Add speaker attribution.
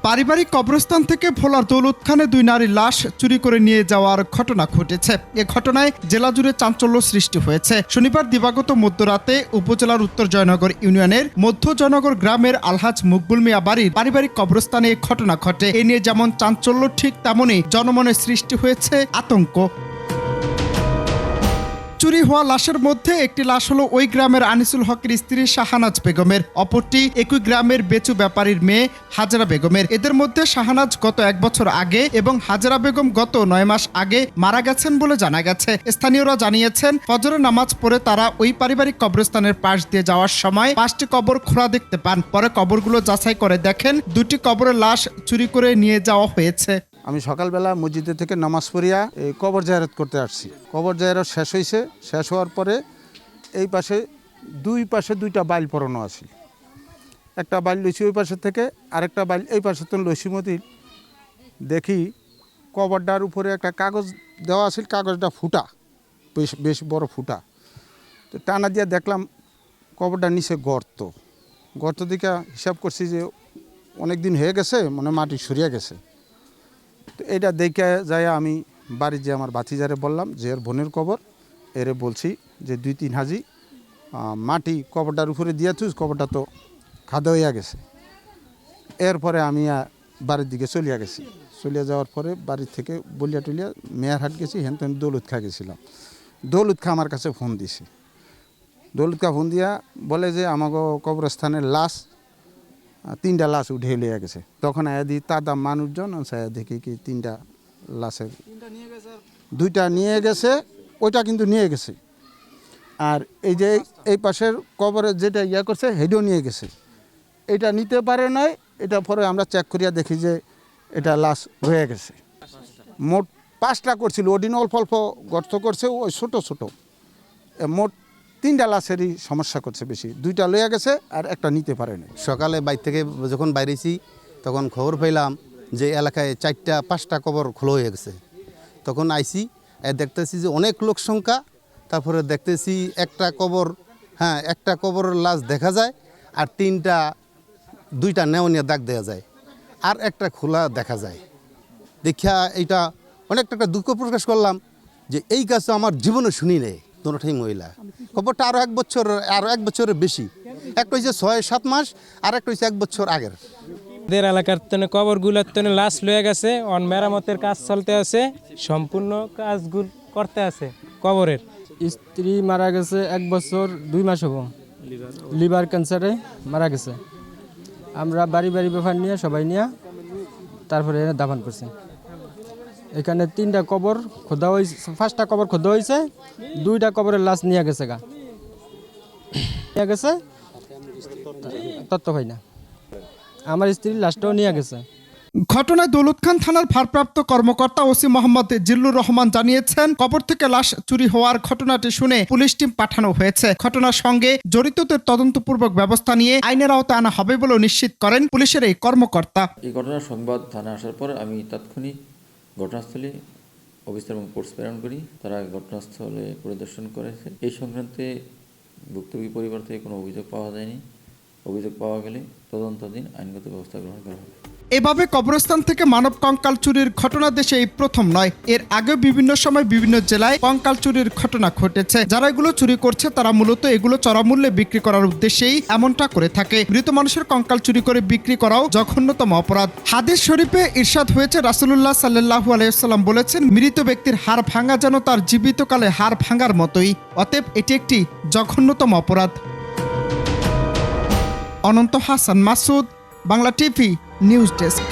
Speaker 1: পারিবারিক কবরস্থান থেকে ভোলার দৌলতখানে 2 নারীর লাশ চুরি করে নিয়ে যাওয়ার ঘটনা ঘটেছে। এ ঘটনায় জেলা জুড়ে চাঞ্চল্য সৃষ্টি হয়েছে। শনিবার দিবাগত মধ্যরাতে উপজেলার উত্তর জয়নগর ইউনিয়নের মধ্য জয়নগর গ্রামের আলহাজ মকবুল মিয়া বাড়ির পারিবারিক কবরস্থানে এ ঘটনা ঘটে। এ নিয়ে যেমন চাঞ্চল্য, ঠিক তেমনই জনমনে সৃষ্টি হয়েছে আতঙ্ক। চুরি হওয়া লাশের মধ্যে একটি লাশ হলো ওই গ্রামের আনিসুল হকের স্ত্রী শাহানাজ বেগমের, অপরটি একই গ্রামের বেচু ব্যাপারীর মেয়ে হাজরা বেগমের। এদের মধ্যে শাহানাজ গত 1 বছর আগে এবং হাজরা বেগম গত 9 মাস আগে মারা গেছেন বলে জানা গেছে। স্থানীয়রা জানিয়েছেন, ফজরের নামাজ পড়ে তারা ওই পারিবারিক কবরস্থানের পাশ দিয়ে যাওয়ার সময় 5টি কবর খোঁড়া দেখতে পান। পরে কবরগুলো যাচাই করে দেখেন 2টি কবরের লাশ চুরি করে নিয়ে যাওয়া হয়েছে।
Speaker 2: আমি সকালবেলা মসজিদে থেকে নামাজ পড়িয়া এই কবর জায়ারত করতে আসছি। কবর জায়ারত শেষ হয়েছে। শেষ হওয়ার পরে এই পাশে দুই পাশে 2টা বাইল পরানো আছে। একটা বাইল লইছি ওই পাশে থেকে, আরেকটা বাইল এই পাশে তো লইছি মতি। দেখি কবরটার উপরে একটা কাগজ দেওয়া আছে, কাগজটা ফুটা, বেশ বড় ফুটা। তো টানা দিয়ে দেখলাম কবরটার নিচে গর্ত দিকে হিসাব করছি যে অনেক দিন হয়ে গেছে, মানে মাটি সরিয়ে গেছে। তো এটা দেখে যাই আমি বাড়ি যে আমার ভাতিজারে বললাম যে এর বোনের কবর, এরে বলছি যে 2-3 হাজি মাটি কবরটার উপরে দিয়ে থুস, কবরটা তো খাদা হইয়া গেছে। এরপরে আমি বাড়ির দিকে চলিয়া গেছি। চলিয়া যাওয়ার পরে বাড়ির থেকে বলিয়া টলিয়া মেয়ারহাট গেছি, হেন তেন দৌলত খা গেছিলাম। দৌলত খা আমার কাছে ফোন দিছে। দৌলত খা ফোন দিয়া বলে যে আমাকে কবরস্থানের লাশ 3টা লাশ উঠে লিয়ে গেছে। তখন আয়াদি তাদা মানুষজন দেখি কি 3টা লাশের 2টা নিয়ে গেছে, ওইটা কিন্তু নিয়ে গেছে। আর এই যে এই পাশের কবরে যেটা করছে হেডও নিয়ে গেছে। এটা নিতে পারে নয়, এটা পরে আমরা চেক করিয়া দেখি যে এটা লাশ রয়ে গেছে। মোট 5টা করছিল, ওদিন অল্প অল্প গর্ত করছে, ওই ছোটো মোট 3টা লাশেরই সমস্যা করছে বেশি। 2টা লইয়া গেছে আর একটা নিতে পারেনি।
Speaker 3: সকালে বাইর থেকে যখন বাইরেছি তখন খবর পেলাম যে এলাকায় 4-5টা কবর খোলা হয়ে গেছে। তখন আইসি দেখতেছি যে অনেক লোক সংখ্যা। তারপরে দেখতেছি একটা কবরের লাশ দেখা যায়, আর 2টা নেওয়া দাগ দেওয়া যায়, আর একটা খোলা দেখা যায়। দেখিয়া এইটা অনেকটা একটা দুঃখ প্রকাশ করলাম যে এই কাজ আমার জীবনে শুনি নেই। দুটোটাই মহিলা। খবরটা আরও 1 বছরের বেশি। একটা হচ্ছে 6-7 মাস, আর একটা হচ্ছে 1 বছর আগের।
Speaker 4: আমাদের এলাকার কবরগুলোর লাশ লয়ে গেছে, মেরামতের কাজ চলতে আছে, সম্পূর্ণ কাজগুলো করতে আছে। কবরের
Speaker 5: স্ত্রী মারা গেছে 1 বছর 2 মাস হবো, লিভার ক্যান্সারে মারা গেছে। আমরা বাড়ি ব্যাপার নিয়ে সবাই নিয়ে তারপরে দাফন করছি। এখানে 3টা কবর খোদা হয়েছে, 5টা কবর খোদা হয়েছে, 2টা কবরের লাশ নিয়ে গেছে তত্ত্ব হয় না। আমার স্ত্রীর লাশটাও নিয়ে গেছে।
Speaker 1: ঘটনায় দৌলতখান থানার ভারপ্রাপ্ত কর্মকর্তা ওসি মোহাম্মদ জিল্লুর রহমান জানিয়েছেন, কবর থেকে লাশ চুরি হওয়ার ঘটনাটি শুনে পুলিশ টিম পাঠানো হয়েছে। ঘটনার সঙ্গে জড়িতদের তদন্তপূর্বক ব্যবস্থা নিয়ে আইনের আওতায় আনা হবে বলেও নিশ্চিত করেন পুলিশের এই কর্মকর্তা।
Speaker 6: এই ঘটনার সংবাদ থানায় আসার পর আমি তাৎক্ষণিক ঘটনাস্থলে অফিসার এবং ফোর্স প্রেরণ করি। তারা ঘটনাস্থলে পরিদর্শন করেছে। এই সংক্রান্তে ভুক্তভোগী পরিবার থেকে কোনো অভিযোগ পাওয়া যায়নি। অভিযোগ পাওয়া গেলে তদন্তাধীন আইনগত ব্যবস্থা গ্রহণ করা হবে।
Speaker 1: এভাবে কবরস্থান থেকে মানব কঙ্কাল চুরির ঘটনা দেশে এই প্রথম নয়। এর আগে বিভিন্ন সময় বিভিন্ন জেলায় কঙ্কাল চুরির ঘটনা ঘটেছে। যারা এগুলো চুরি করছে তারা মূলত এগুলো চড়া মূল্যে বিক্রি করার উদ্দেশ্যেই এমনটা করে থাকে। মৃত মানুষের কঙ্কাল চুরি করে বিক্রি করাও জঘন্যতম অপরাধ। হাদিস শরীফে ইরশাদ হয়েছে, রাসূলুল্লাহ সাল্লাল্লাহু আলাইহি ওয়াসাল্লাম বলেছেন, মৃত ব্যক্তির হাড় ভাঙা যেন তার জীবিতকালে হাড় ভাঙার মতোই। অতএব এটি একটি জঘন্যতম অপরাধ। Ananta Hasan Masud, Bangla TV news desk.